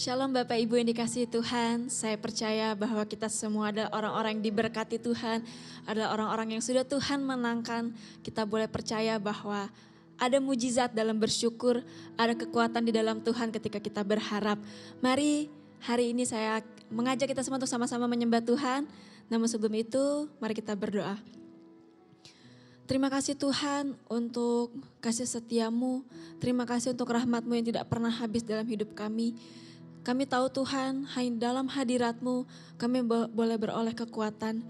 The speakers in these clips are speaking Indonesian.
Shalom Bapak Ibu yang dikasihi Tuhan, saya percaya bahwa kita semua adalah orang-orang yang diberkati Tuhan, adalah orang-orang yang sudah Tuhan menangkan. Kita boleh percaya bahwa ada mujizat dalam bersyukur, ada kekuatan di dalam Tuhan ketika kita berharap. Mari hari ini saya mengajak kita semua untuk sama-sama menyembah Tuhan, namun sebelum itu mari kita berdoa. Terima kasih Tuhan untuk kasih setiamu, terima kasih untuk rahmat-Mu yang tidak pernah habis dalam hidup kami. Kami tahu Tuhan, hanya dalam hadirat-Mu kami boleh beroleh kekuatan.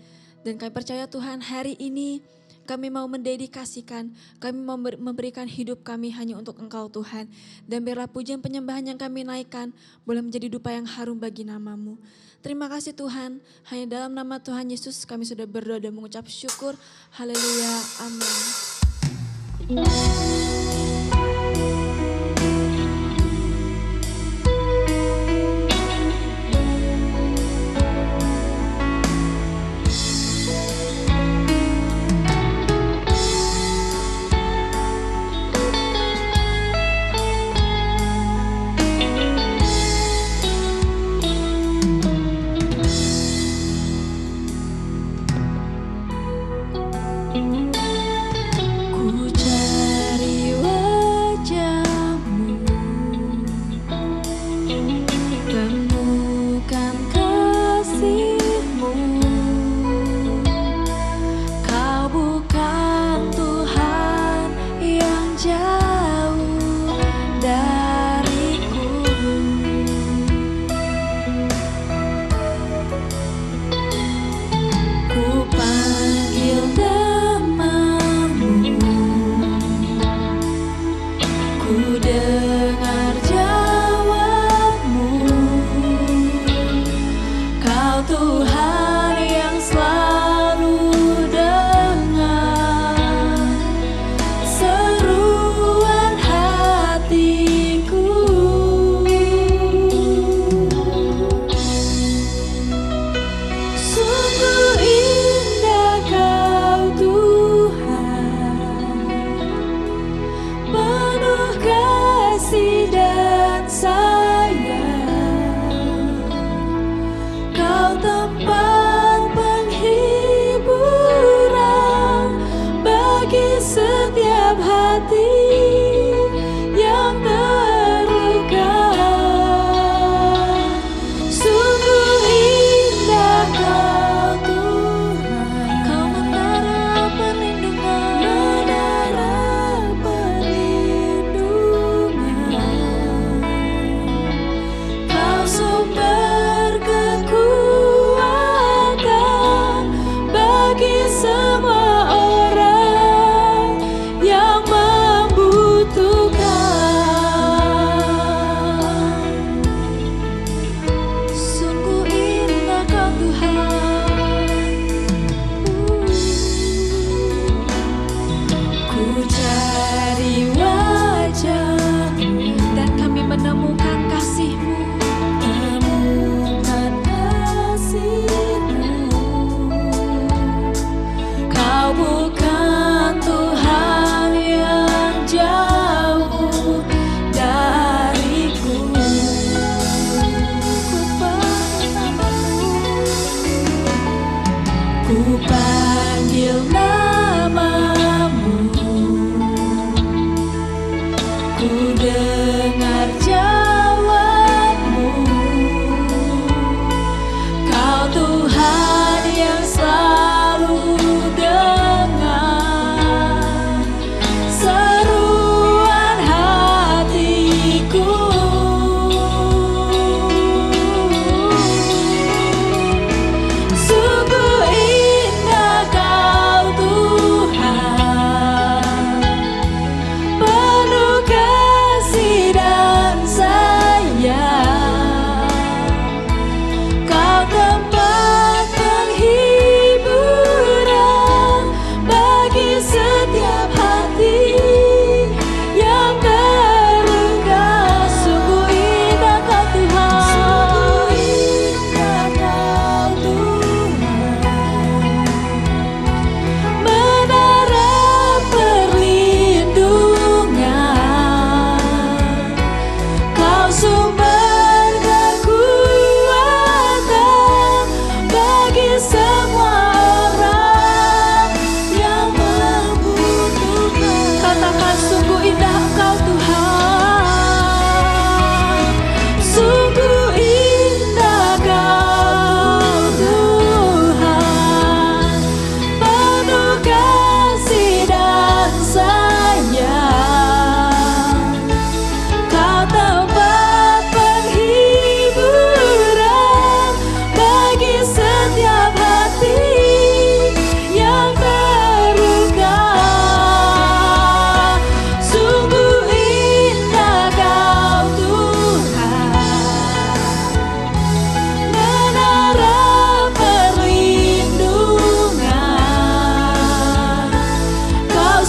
Dan kami percaya Tuhan hari ini kami mau mendedikasikan, kami mau memberikan hidup kami hanya untuk Engkau Tuhan. Dan biarlah pujian penyembahan yang kami naikkan boleh menjadi dupa yang harum bagi nama-Mu. Terima kasih Tuhan, hanya dalam nama Tuhan Yesus kami sudah berdoa dan mengucap syukur. Haleluya, amin. Semua orang yang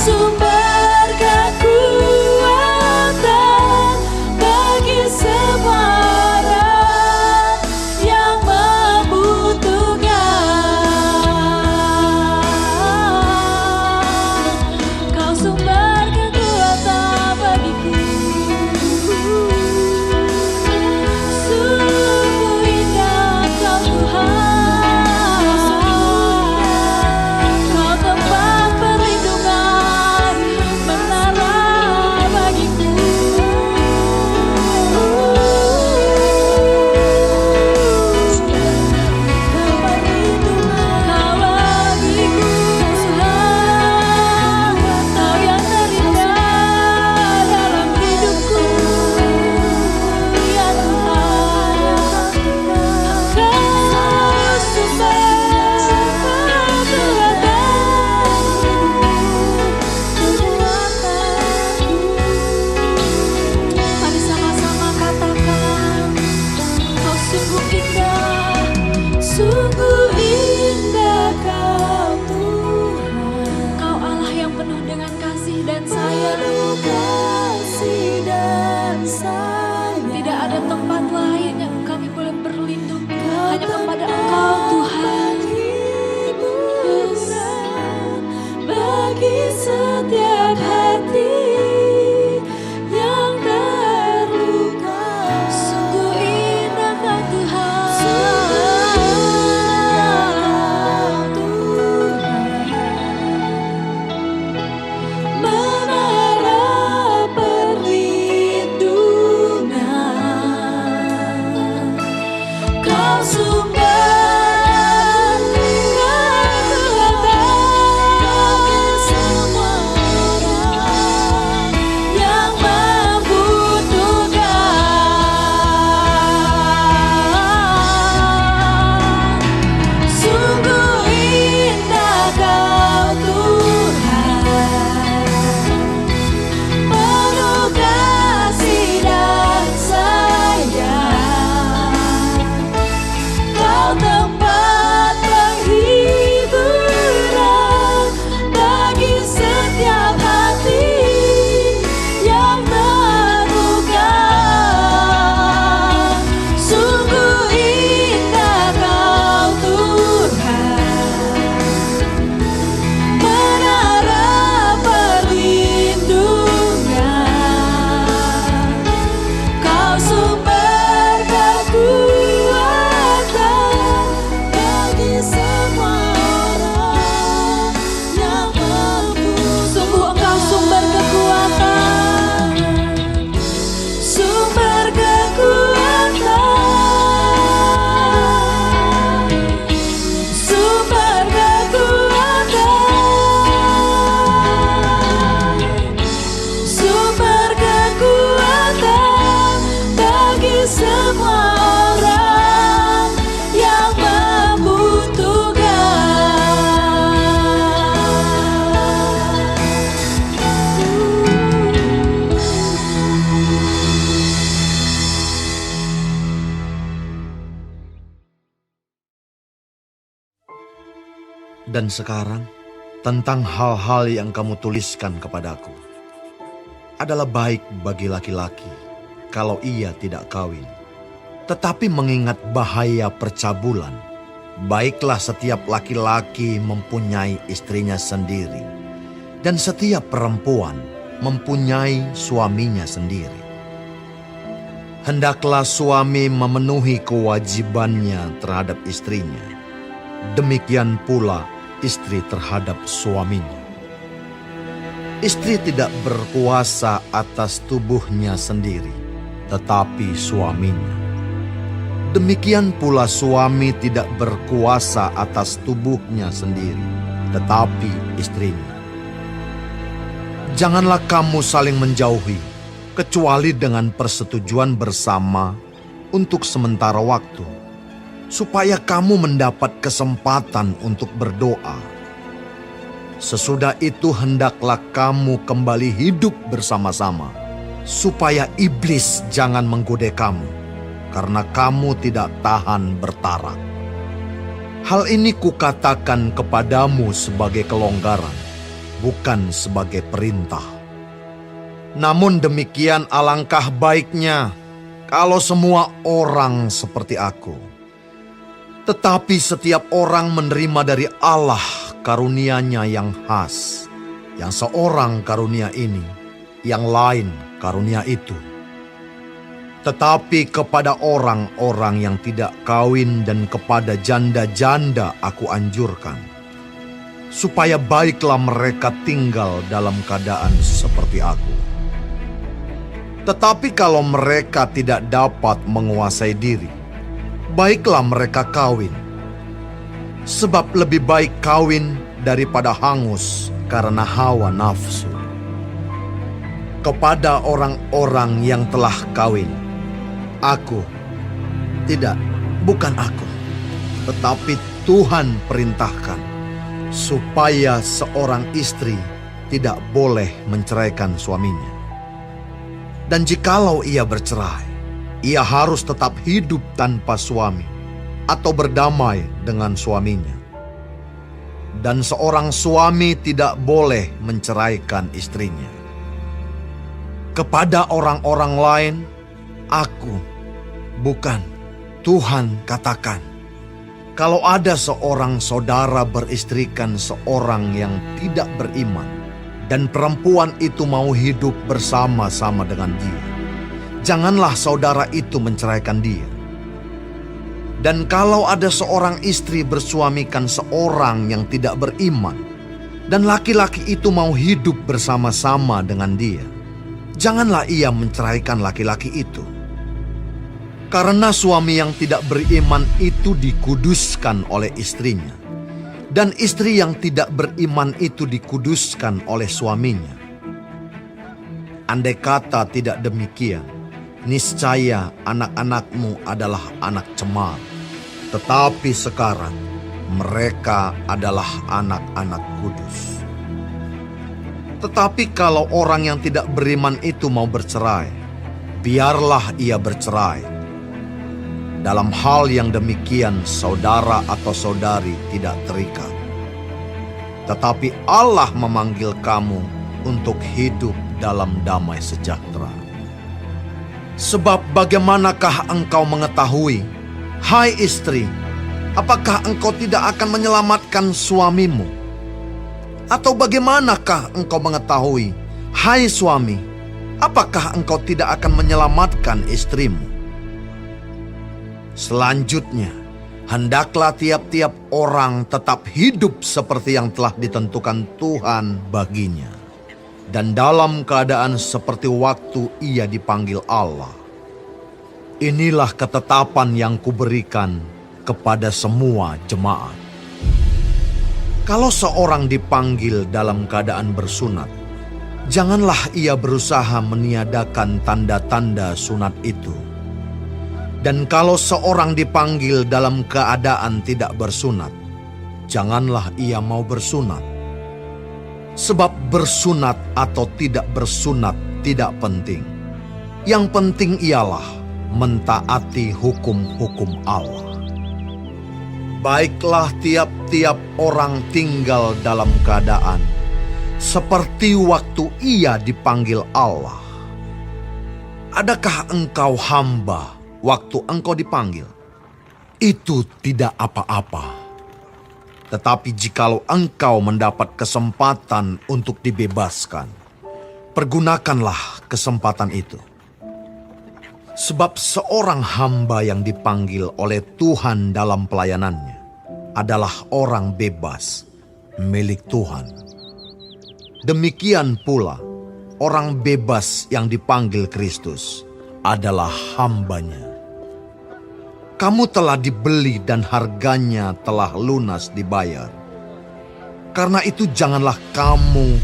sumber kekuatan bagi semua orang yang membutuhkan. Kau sumber kekuatan bagiku. Sungguh indah Kau Tuhan. Kau tempat perlindungan, menara bagiku. Kau perlindungan, Kau bagiku Tuhan. Kau yang terindah dalam hidupku, ya Tuhan. Kau sumber kekuatan. Mari sama-sama katakan, Kau sungguh indah, sungguh indah Kau Tuhan. Kau Allah yang penuh dengan kasih dan sayang. Tidak ada tempat lain yang kami boleh berlindung, hanya kepada Engkau Tuhan. Yes. Bagi setiap hati yang terluka, sungguh indah Kau Tuhan. Menara perlindungan, Kau sumber kekuatan bagi semua orang yang membutuhkan. Sungguh indah Kau Tuhan, penuh kasih dan sayang. Kau tempat penghiburan bagi setiap hati yang terluka. Sungguh indah Kau Tuhan, menara perlindungan. Kau sumber kekuatan bagi semua orang yang membutuhkan. Sungguh Engkau sumber kekuatan, sumber kekuatan, sumber kekuatan, sumber kekuatan bagi semua orang yang membutuhkan. Dan sekarang, tentang hal-hal yang kamu tuliskan kepadaku, adalah baik bagi laki-laki kalau ia tidak kawin. Tetapi mengingat bahaya percabulan, baiklah setiap laki-laki mempunyai istrinya sendiri, dan setiap perempuan mempunyai suaminya sendiri. Hendaklah suami memenuhi kewajibannya terhadap istrinya, demikian pula istri terhadap suaminya. Istri tidak berkuasa atas tubuhnya sendiri, tetapi suaminya. Demikian pula suami tidak berkuasa atas tubuhnya sendiri, tetapi istrinya. Janganlah kamu saling menjauhi, kecuali dengan persetujuan bersama untuk sementara waktu, supaya kamu mendapat kesempatan untuk berdoa. Sesudah itu hendaklah kamu kembali hidup bersama-sama, supaya iblis jangan menggoda kamu, karena kamu tidak tahan bertarak. Hal ini kukatakan kepadamu sebagai kelonggaran, bukan sebagai perintah. Namun demikian alangkah baiknya kalau semua orang seperti aku. Tetapi setiap orang menerima dari Allah karunia-Nya yang khas. Yang seorang karunia ini, yang lain karunia itu. Tetapi kepada orang-orang yang tidak kawin dan kepada janda-janda aku anjurkan, supaya baiklah mereka tinggal dalam keadaan seperti aku. Tetapi kalau mereka tidak dapat menguasai diri, baiklah mereka kawin. Sebab lebih baik kawin daripada hangus karena hawa nafsu. Kepada orang-orang yang telah kawin, bukan aku, tetapi Tuhan perintahkan supaya seorang istri tidak boleh menceraikan suaminya. Dan jikalau ia bercerai, ia harus tetap hidup tanpa suami atau berdamai dengan suaminya. Dan seorang suami tidak boleh menceraikan istrinya. Kepada orang-orang lain, bukan Tuhan katakan, kalau ada seorang saudara beristrikan seorang yang tidak beriman, dan perempuan itu mau hidup bersama-sama dengan dia, janganlah saudara itu menceraikan dia. Dan kalau ada seorang istri bersuamikan seorang yang tidak beriman, dan laki-laki itu mau hidup bersama-sama dengan dia, janganlah ia menceraikan laki-laki itu. Karena suami yang tidak beriman itu dikuduskan oleh istrinya, dan istri yang tidak beriman itu dikuduskan oleh suaminya. Andai kata tidak demikian, niscaya anak-anakmu adalah anak cemar. Tetapi sekarang mereka adalah anak-anak kudus. Tetapi kalau orang yang tidak beriman itu mau bercerai, biarlah ia bercerai. Dalam hal yang demikian, saudara atau saudari tidak terikat. Tetapi Allah memanggil kamu untuk hidup dalam damai sejahtera. Sebab bagaimanakah engkau mengetahui, hai istri, apakah engkau tidak akan menyelamatkan suamimu? Atau bagaimanakah engkau mengetahui, hai suami, apakah engkau tidak akan menyelamatkan istrimu? Selanjutnya, hendaklah tiap-tiap orang tetap hidup seperti yang telah ditentukan Tuhan baginya, dan dalam keadaan seperti waktu ia dipanggil Allah. Inilah ketetapan yang kuberikan kepada semua jemaat. Kalau seorang dipanggil dalam keadaan bersunat, janganlah ia berusaha meniadakan tanda-tanda sunat itu. Dan kalau seorang dipanggil dalam keadaan tidak bersunat, janganlah ia mau bersunat. Sebab bersunat atau tidak bersunat tidak penting. Yang penting ialah mentaati hukum-hukum Allah. Baiklah tiap-tiap orang tinggal dalam keadaan seperti waktu ia dipanggil Allah. Adakah engkau hamba waktu engkau dipanggil? Itu tidak apa-apa. Tetapi jikalau engkau mendapat kesempatan untuk dibebaskan, pergunakanlah kesempatan itu. Sebab seorang hamba yang dipanggil oleh Tuhan dalam pelayanannya adalah orang bebas, milik Tuhan. Demikian pula, orang bebas yang dipanggil Kristus adalah hambanya. Kamu telah dibeli dan harganya telah lunas dibayar. Karena itu janganlah kamu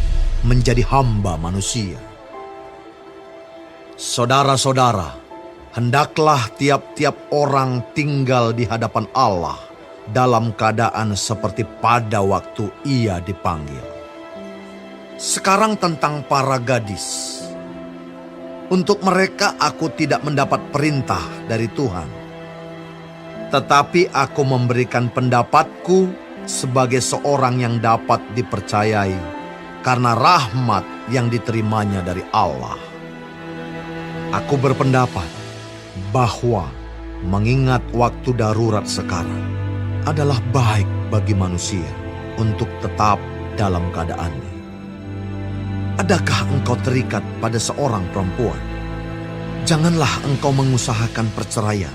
menjadi hamba manusia. Saudara-saudara, hendaklah tiap-tiap orang tinggal di hadapan Allah dalam keadaan seperti pada waktu ia dipanggil. Sekarang tentang para gadis. Untuk mereka aku tidak mendapat perintah dari Tuhan. Tetapi aku memberikan pendapatku sebagai seorang yang dapat dipercayai karena rahmat yang diterimanya dari Allah. Aku berpendapat bahwa mengingat waktu darurat sekarang adalah baik bagi manusia untuk tetap dalam keadaannya. Adakah engkau terikat pada seorang perempuan? Janganlah engkau mengusahakan perceraian.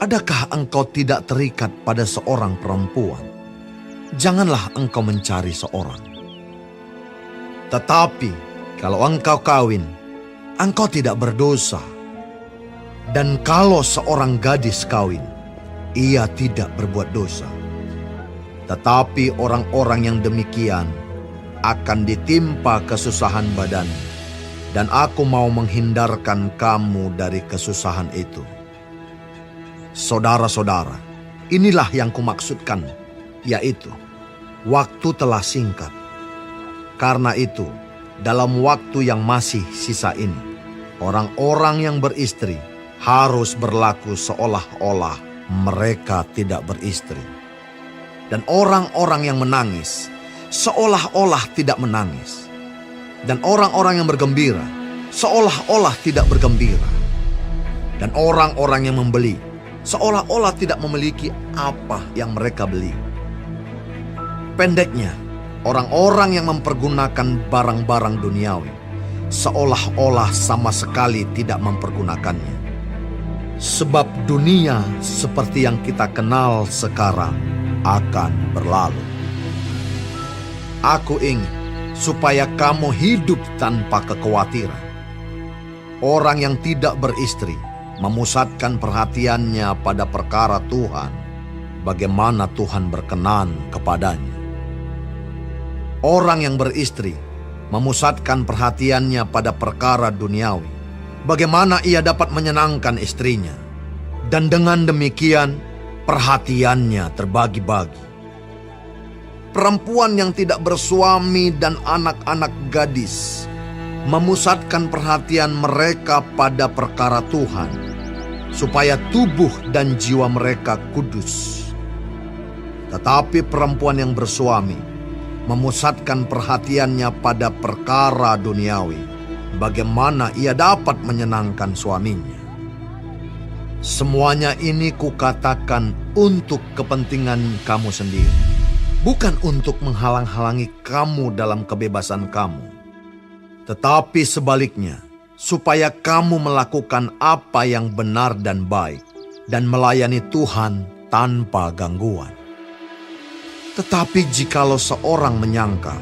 Adakah engkau tidak terikat pada seorang perempuan? Janganlah engkau mencari seorang. Tetapi kalau engkau kawin, engkau tidak berdosa. Dan kalau seorang gadis kawin, ia tidak berbuat dosa. Tetapi orang-orang yang demikian akan ditimpa kesusahan badan, dan aku mau menghindarkan kamu dari kesusahan itu. Saudara-saudara, inilah yang kumaksudkan, yaitu waktu telah singkat. Karena itu, dalam waktu yang masih sisa ini, orang-orang yang beristri harus berlaku seolah-olah mereka tidak beristri. Dan orang-orang yang menangis seolah-olah tidak menangis. Dan orang-orang yang bergembira seolah-olah tidak bergembira. Dan orang-orang yang membeli seolah-olah tidak memiliki apa yang mereka beli. Pendeknya, orang-orang yang mempergunakan barang-barang duniawi seolah-olah sama sekali tidak mempergunakannya. Sebab dunia seperti yang kita kenal sekarang akan berlalu. Aku ingin supaya kamu hidup tanpa kekhawatiran. Orang yang tidak beristri memusatkan perhatiannya pada perkara Tuhan, bagaimana Tuhan berkenan kepadanya. Orang yang beristri memusatkan perhatiannya pada perkara duniawi, bagaimana ia dapat menyenangkan istrinya. Dan dengan demikian, perhatiannya terbagi-bagi. Perempuan yang tidak bersuami dan anak-anak gadis memusatkan perhatian mereka pada perkara Tuhan, supaya tubuh dan jiwa mereka kudus. Tetapi perempuan yang bersuami memusatkan perhatiannya pada perkara duniawi, bagaimana ia dapat menyenangkan suaminya. Semuanya ini kukatakan untuk kepentingan kamu sendiri, bukan untuk menghalang-halangi kamu dalam kebebasan kamu, tetapi sebaliknya, supaya kamu melakukan apa yang benar dan baik, dan melayani Tuhan tanpa gangguan. Tetapi jikalau seorang menyangka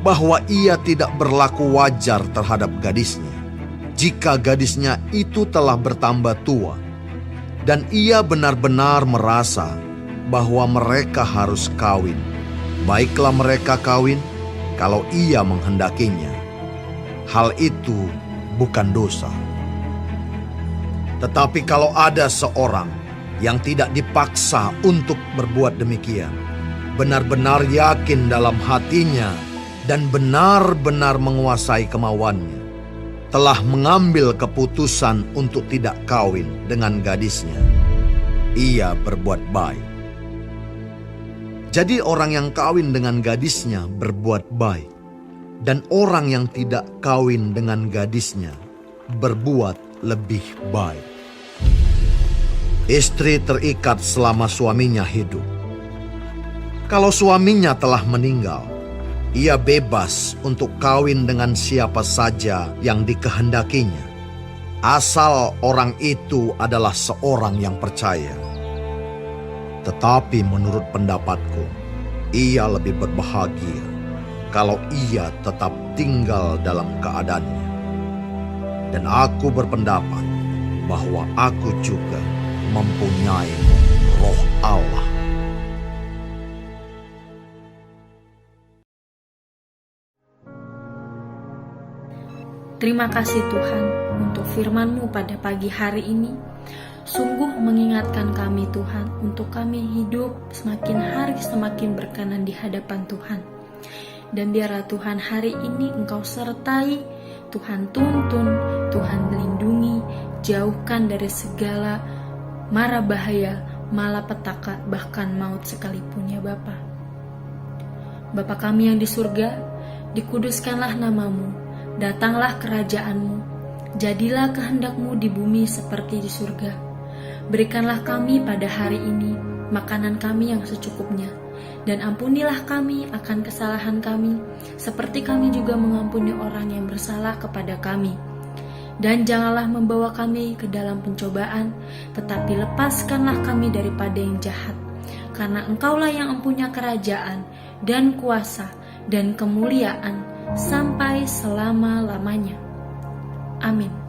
bahwa ia tidak berlaku wajar terhadap gadisnya, jika gadisnya itu telah bertambah tua, dan ia benar-benar merasa bahwa mereka harus kawin, baiklah mereka kawin kalau ia menghendakinya. Hal itu bukan dosa. Tetapi kalau ada seorang yang tidak dipaksa untuk berbuat demikian, benar-benar yakin dalam hatinya dan benar-benar menguasai kemauannya, telah mengambil keputusan untuk tidak kawin dengan gadisnya, ia berbuat baik. Jadi orang yang kawin dengan gadisnya berbuat baik, dan orang yang tidak kawin dengan gadisnya berbuat lebih baik. Istri terikat selama suaminya hidup. Kalau suaminya telah meninggal, ia bebas untuk kawin dengan siapa saja yang dikehendakinya, asal orang itu adalah seorang yang percaya. Tetapi menurut pendapatku, ia lebih berbahagia kalau ia tetap tinggal dalam keadaannya. Dan aku berpendapat bahwa aku juga mempunyai Roh Allah. Terima kasih Tuhan untuk firman-Mu pada pagi hari ini. Sungguh mengingatkan kami Tuhan untuk kami hidup semakin hari semakin berkenan di hadapan Tuhan. Dan biarlah Tuhan hari ini Engkau sertai, Tuhan tuntun, Tuhan lindungi, jauhkan dari segala mara bahaya, malapetaka, bahkan maut sekalipun ya Bapa. Bapa kami yang di surga, dikuduskanlah namamu, datanglah kerajaanmu, jadilah kehendakmu di bumi seperti di surga. Berikanlah kami pada hari ini makanan kami yang secukupnya, dan ampunilah kami akan kesalahan kami, seperti kami juga mengampuni orang yang bersalah kepada kami. Dan janganlah membawa kami ke dalam pencobaan, tetapi lepaskanlah kami daripada yang jahat. Karena Engkaulah yang mempunyai kerajaan, dan kuasa, dan kemuliaan, sampai selama-lamanya. Amin.